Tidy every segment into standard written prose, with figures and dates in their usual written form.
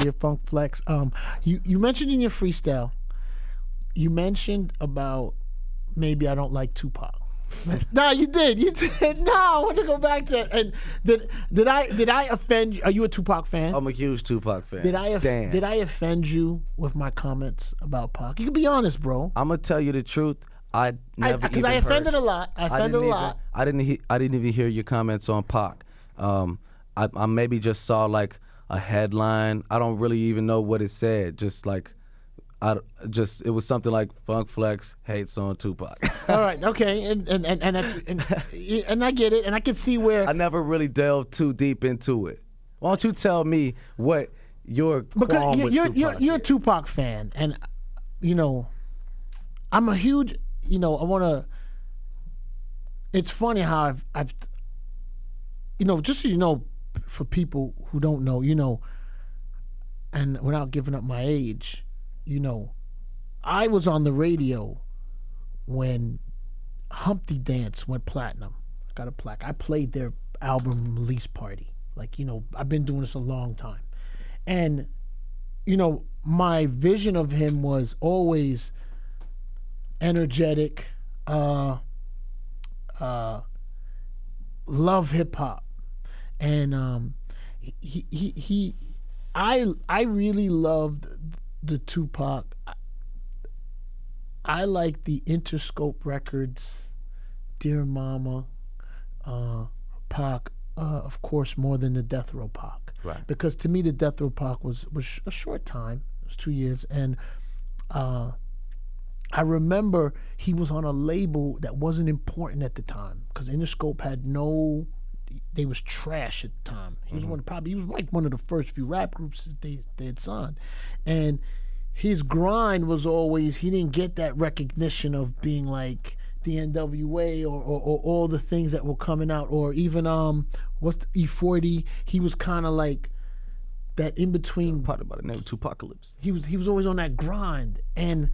Here, Funk Flex. You mentioned in your freestyle, you mentioned about maybe I don't like Tupac. No, you did. You did. No, I want to go back to and did I offend you? Are you a Tupac fan? I'm a huge Tupac fan. Stan. Did I offend you with my comments about Pac? You can be honest, bro. I'm gonna tell you the truth. I never because I offended a lot. I didn't even hear your comments on Pac. I maybe just saw like a headline. I don't really even know what it said. Just like it was something like Funk Flex hates on Tupac. All right, okay, and I get it, and I can see where I never really delved too deep into it. Why don't you tell me what your qualm with Tupac you're a Tupac fan, and you know, I'm a huge, you know, I want to. It's funny how I've, you know, just so you know, for people who don't know, you know, and without giving up my age. You know, I was on the radio when Humpty Dance went platinum. Got a plaque. I played their album release party. Like, you know, I've been doing this a long time. And, you know, my vision of him was always energetic, love hip hop. And I really loved the Tupac. I like the Interscope Records, Dear Mama, Pac, of course, more than the Death Row Pac. Right. Because to me, the Death Row Pac was a short time. It was 2 years. And I remember he was on a label that wasn't important at the time because Interscope had no... They was trash at the time. He was he was like one of the first few rap groups that they had signed, and his grind was always he didn't get that recognition of being like the NWA or all the things that were coming out, or even what's the E40. He was kind of like that in between. Part about the name Tupacalypse. He was always on that grind, and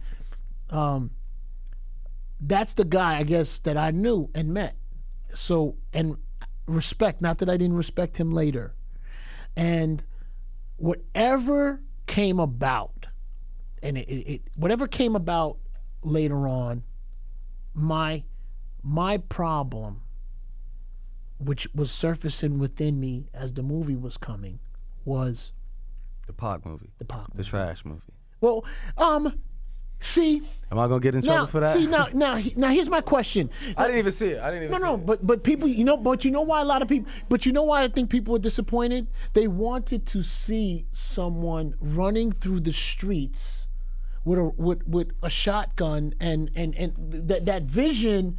that's the guy I guess that I knew and met. So and. Respect, not that I didn't respect him later. And whatever came about, and whatever came about later on, my problem, which was surfacing within me as the movie was coming, was the Pac movie. The trash movie. Well, see. Am I gonna get in trouble for that? See now here's my question. I didn't even see it. No, but people, you know why a lot of people, but you know why I think people were disappointed? They wanted to see someone running through the streets with a shotgun and that vision,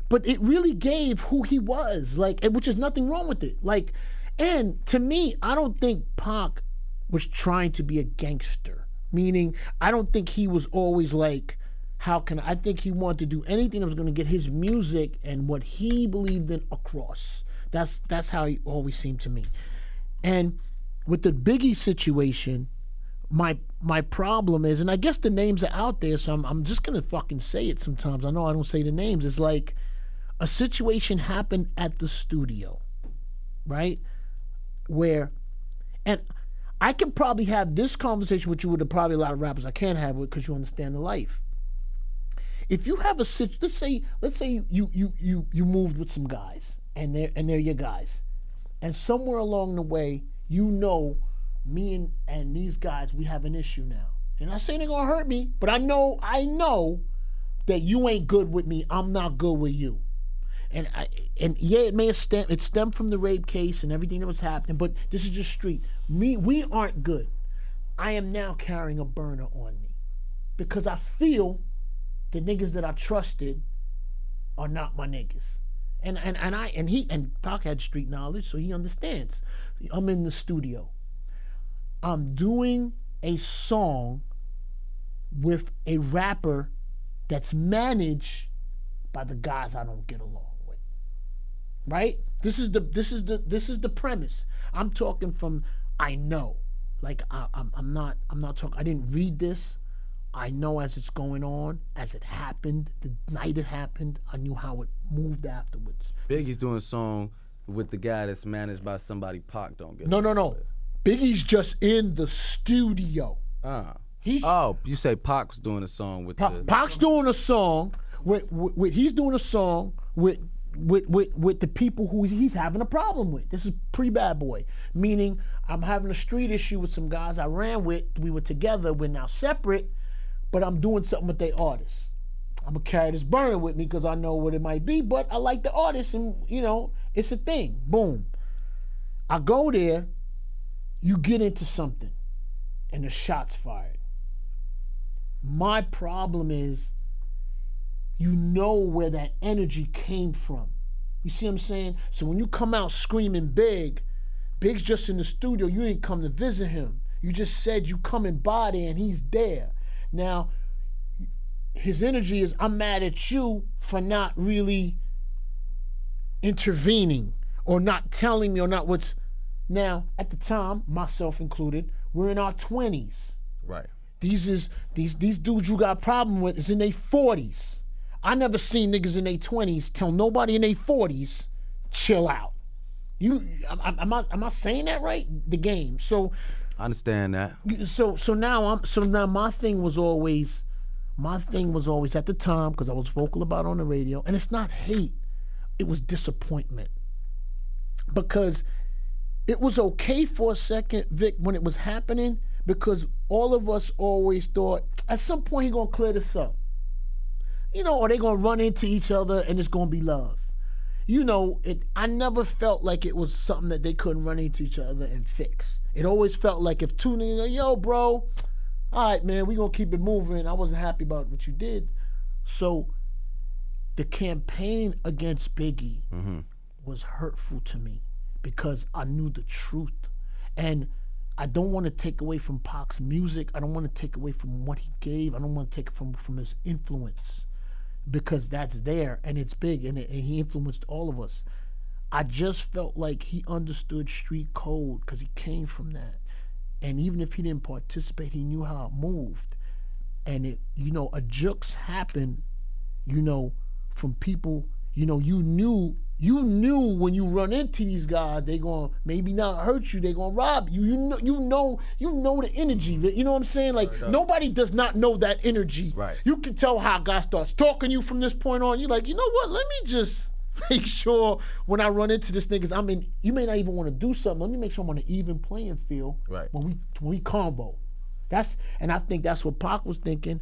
but it really gave who he was, like, which is nothing wrong with it. Like, and to me, I don't think Pac was trying to be a gangster. Meaning, I don't think he was always like, I think he wanted to do anything that was going to get his music and what he believed in across. That's how he always seemed to me. And with the b.i.g situation, my problem is, and I guess the names are out there, so I'm just going to fucking say it sometimes. I know I don't say the names. It's like a situation happened at the studio, right? And I can probably have this conversation with you with probably a lot of rappers I can't have with because you understand the life. If you have let's say you moved with some guys and they're your guys, and somewhere along the way, you know, me and these guys, we have an issue now. And I'm not saying they're gonna hurt me, but I know that you ain't good with me. I'm not good with you. And yeah, it may have stemmed from the rape case and everything that was happening, but this is just street. We aren't good. I am now carrying a burner on me because I feel the niggas that I trusted are not my niggas. And Pac had street knowledge, so he understands. I'm in the studio. I'm doing a song with a rapper that's managed by the guys I don't get along. Right? This is the premise. I'm talking from I know. Like I'm not talking. I didn't read this. I know as it's going on, as it happened, the night it happened. I knew how it moved afterwards. Biggie's doing a song with the guy that's managed by somebody Pac don't get No. along with. Biggie's just in the studio. He's You say Pac was doing a song with Pac's doing a song with he's doing a song with the people who he's having a problem with. This is pre-Bad Boy, meaning I'm having a street issue with some guys I ran with. We were together. We're now separate, but I'm doing something with their artists. I'm gonna carry this burner with me because I know what it might be, but I like the artist, and it's a thing. Boom. I go there, you get into something, and the shot's fired. My problem is, you know where that energy came from. You see what I'm saying? So when you come out screaming Big's just in the studio. You didn't come to visit him. You just said you coming by there and he's there. Now, his energy is, I'm mad at you for not really intervening or not telling me or not what's. Now, at the time, myself included, we're in our 20s. Right. These dudes you got a problem with is in their 40s. I never seen niggas in their 20s tell nobody in their 40s, chill out. Am I saying that right? The game. So I understand that. So now my thing was always at the time, because I was vocal about it on the radio, and it's not hate, it was disappointment. Because it was okay for a second, Vic, when it was happening, because all of us always thought at some point he gonna clear this up. Or they gonna run into each other and it's gonna be love. I never felt like it was something that they couldn't run into each other and fix. It always felt like if two niggas, yo, bro, all right, man, we gonna keep it moving. I wasn't happy about what you did. So the campaign against Biggie was hurtful to me because I knew the truth. And I don't want to take away from Pac's music. I don't want to take away from what he gave. I don't want to take it from his influence, because that's there and it's big, and he influenced all of us. I just felt like he understood street code because he came from that. And even if he didn't participate, he knew how it moved. And a jukes happened, from people, you knew when you run into these guys, they gonna maybe not hurt you, they gonna rob you. You know the energy. You know what I'm saying? Like, nobody does not know that energy. Right. You can tell how a guy starts talking to you from this point on. You're like, you know what? Let me just make sure when I run into this niggas, you may not even want to do something. Let me make sure I'm on an even playing field. Right. When we combo. And I think that's what Pac was thinking.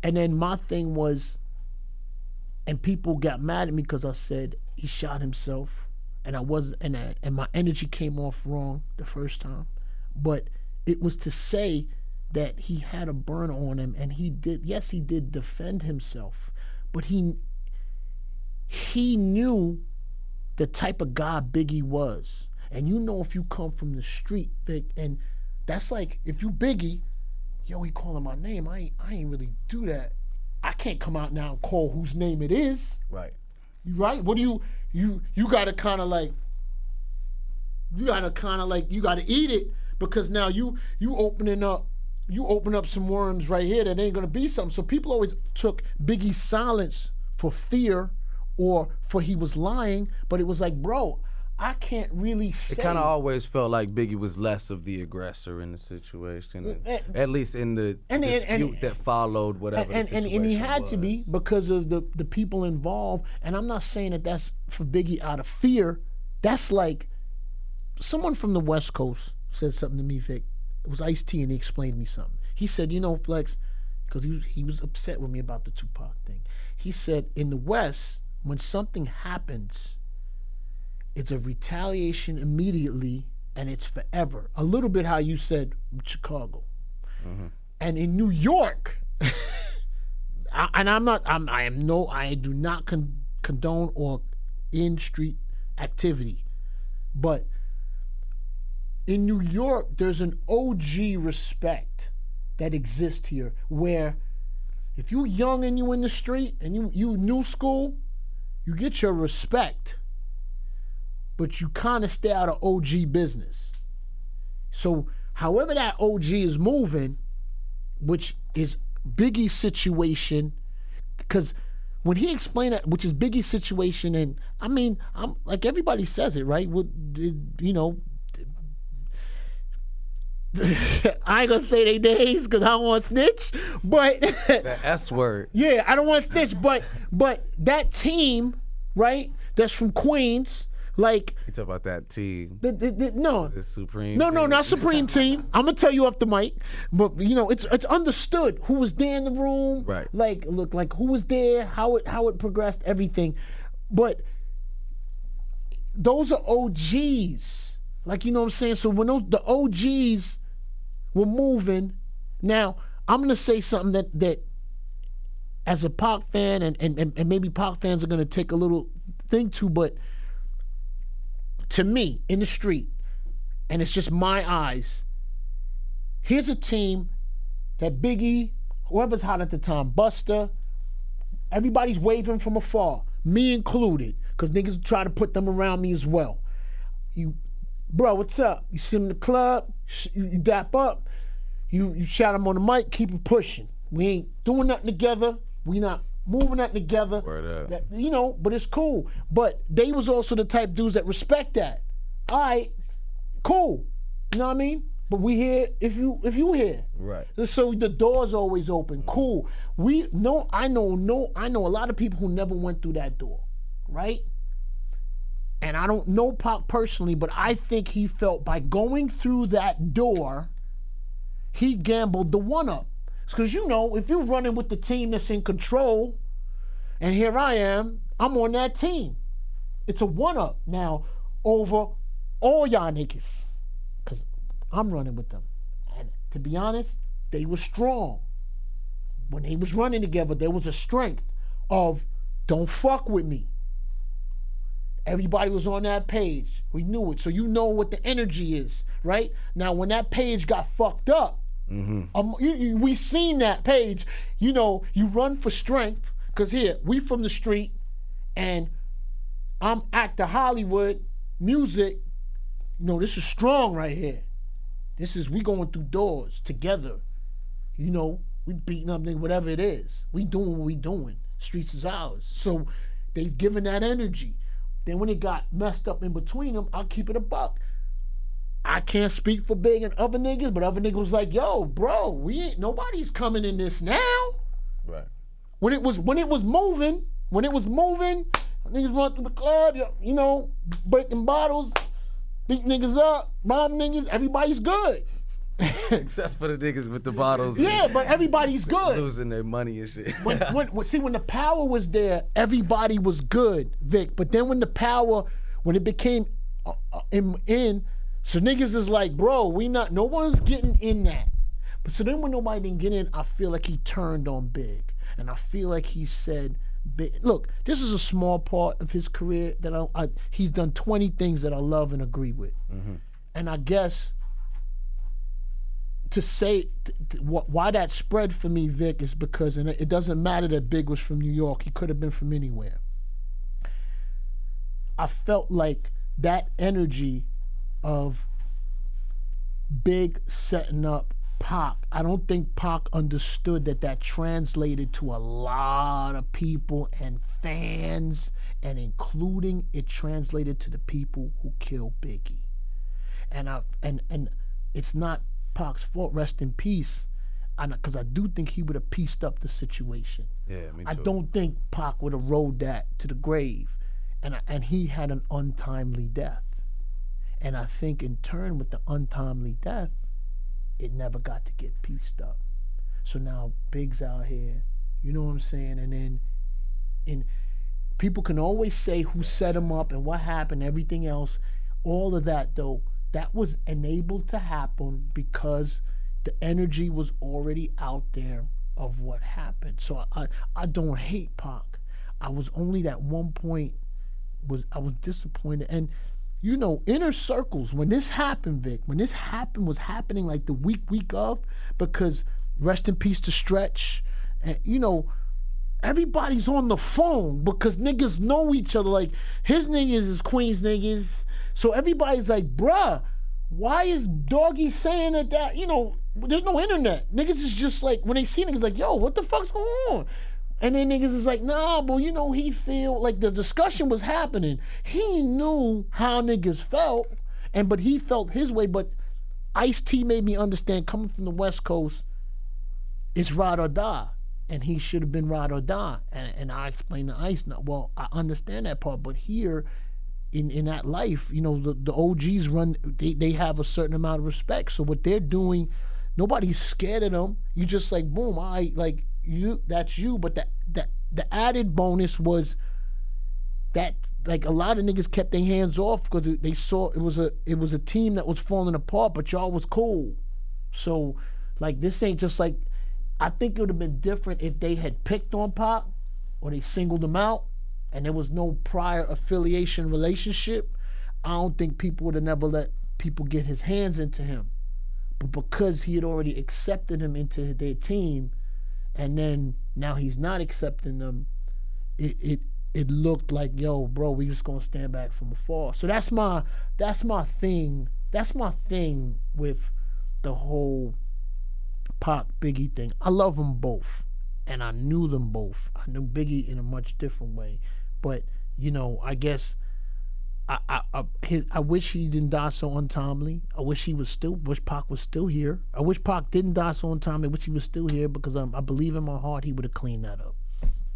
And then my thing was, and people got mad at me because I said he shot himself, and I wasn't, and my energy came off wrong the first time, but it was to say that he had a burn on him, and he did defend himself, but he knew the type of guy Biggie was. And if you come from the street, and that's like, if you Biggie, yo, he calling my name, I ain't really do that. I can't come out now and call whose name it is. Right. Right? What do you gotta kinda like, you gotta eat it, because now you open up some worms right here that ain't gonna be something. So people always took Biggie's silence for fear or for he was lying, but it was like, bro, I can't really say. It kind of always felt like Biggie was less of the aggressor in the situation, at least in the dispute that followed whatever the situation and he had was. to be, because of the people involved. And I'm not saying that that's for Biggie out of fear. That's like, someone from the West Coast said something to me, Vic. It was Ice-T, and he explained to me something. He said, Flex, because he was upset with me about the Tupac thing. He said, in the West, when something happens, it's a retaliation immediately, and it's forever. A little bit how you said Chicago. Mm-hmm. And in New York, I do not condone or in street activity, but in New York, there's an OG respect that exists here, where if you young and you in the street and you new school, you get your respect, but you kind of stay out of OG business. So however that OG is moving, which is Biggie's situation, because when he explained that, which is Biggie's situation, and I mean, I'm like everybody says it, right? You know, I ain't gonna say they names because I don't want to snitch, but The S word. yeah, I don't want to snitch, but that team, right? That's from Queens, like You talk about that team. no. Is it Supreme? No, team? not Supreme Team. I'm gonna tell you off the mic, but you know it's understood who was there in the room, Right. Like look, like who was there, how it progressed, everything. But those are OGs, like you know what I'm saying. So when the OGs were moving, now I'm gonna say something that as a Pac fan and maybe Pac fans are gonna take a little thing to, but to me in the street. And it's just my eyes. Here's a team that Biggie, whoever's hot at the time, Buster, everybody's waving from afar, me included, because niggas try to put them around me as well. You, bro, what's up? You see him in the club, you dap up, you shout him on the mic, keep it pushing. We ain't doing nothing together. We not moving nothing together. Word up. You know, but it's cool. But they was also the type dudes that respect that. All right. Cool, you know what I mean? But we here if you here. Right. So the door's always open. Cool. I know a lot of people who never went through that door, right? And I don't know Pac personally, but I think he felt by going through that door, he gambled the one-up. Because you know, if you're running with the team that's in control, and here I am, I'm on that team. It's a one-up now over all y'all niggas, because I'm running with them. And to be honest, they were strong. When they was running together, there was a strength of don't fuck with me. Everybody was on that page. We knew it. So you know what the energy is, right? Now, when that page got fucked up, we seen that page. You know, you run for strength, because here, we from the street, and I'm actor Hollywood, music. You know, this is strong right here. We going through doors together. You know, we beating up niggas, whatever it is. We doing what we doing. Streets is ours. So they giving that energy. Then when it got messed up in between them, I'll keep it a buck. I can't speak for Big and other niggas, but other niggas was like, yo, bro, nobody's coming in this now. Right. When it was moving, niggas run through the club, you know, breaking bottles, beat niggas up, rob niggas, everybody's good. Except for the niggas with the bottles. Yeah, but everybody's good. Losing their money and shit. when the power was there, everybody was good, Vic. But then when it became in, so niggas is like, bro, no one's getting in that. But so then when nobody didn't get in, I feel like he turned on Big. And I feel like he said, look, this is a small part of his career that he's done 20 things that I love and agree with. Mm-hmm. And I guess to say why that spread for me, Vic, is because, and it doesn't matter that Big was from New York, he could have been from anywhere. I felt like that energy of Big setting up Pac, I don't think Pac understood that translated to a lot of people and fans, and including it translated to the people who killed Biggie. And it's not Pac's fault, rest in peace, because I do think he would have pieced up the situation. Yeah, me too. I don't think Pac would have rode that to the grave, and he had an untimely death. And I think in turn with the untimely death, it never got to get pieced up. So now Big's out here, you know what I'm saying? And then people can always say who set him up and what happened, everything else. All of that though, that was enabled to happen because the energy was already out there of what happened. So I don't hate Pac. I was only at one point I was disappointed. And you know, inner circles, when this happened, Vic, was happening like the week of, because rest in peace to Stretch, and you know, everybody's on the phone because niggas know each other. Like, his niggas is Queens niggas, so everybody's like, bruh, why is Doggy saying that, you know, there's no internet. Niggas is just like, when they see niggas like, yo, what the fuck's going on? And then niggas is like, nah, but you know, he feel like the discussion was happening. He knew how niggas felt, but he felt his way. But Ice-T made me understand, coming from the West Coast, it's ride or die. And he should have been ride or die. And I explained to Ice, now, well, I understand that part, but here, in that life, you know, the OGs they have a certain amount of respect. So what they're doing, nobody's scared of them. You just like, boom, like you, that's you. But the added bonus was that like a lot of niggas kept their hands off because they saw it was a team that was falling apart, but y'all was cool. So like this ain't just like, I think it would have been different if they had picked on Pac or they singled him out and there was no prior affiliation relationship. I don't think people would have never let people get his hands into him. But because he had already accepted him into their team, and then now he's not accepting them, it looked like, yo, bro, we just gonna stand back from afar. So that's my thing. That's my thing with the whole Pac Biggie thing. I love them both, and I knew them both. I knew Biggie in a much different way, but you know, I guess I wish he didn't die so untimely. I wish Pac was still here. I wish Pac didn't die so untimely. I wish he was still here because I believe in my heart he would have cleaned that up.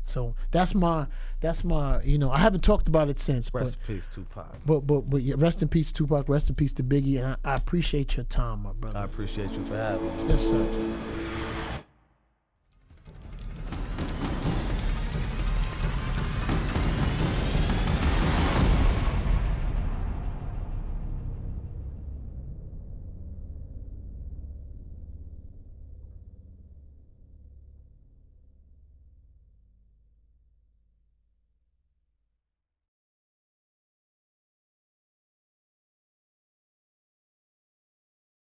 So that's my, you know, I haven't talked about it since. Rest in peace, Tupac. But yeah, rest in peace, Tupac. Rest in peace to Biggie. And I appreciate your time, my brother. I appreciate you for having me. Yes, sir.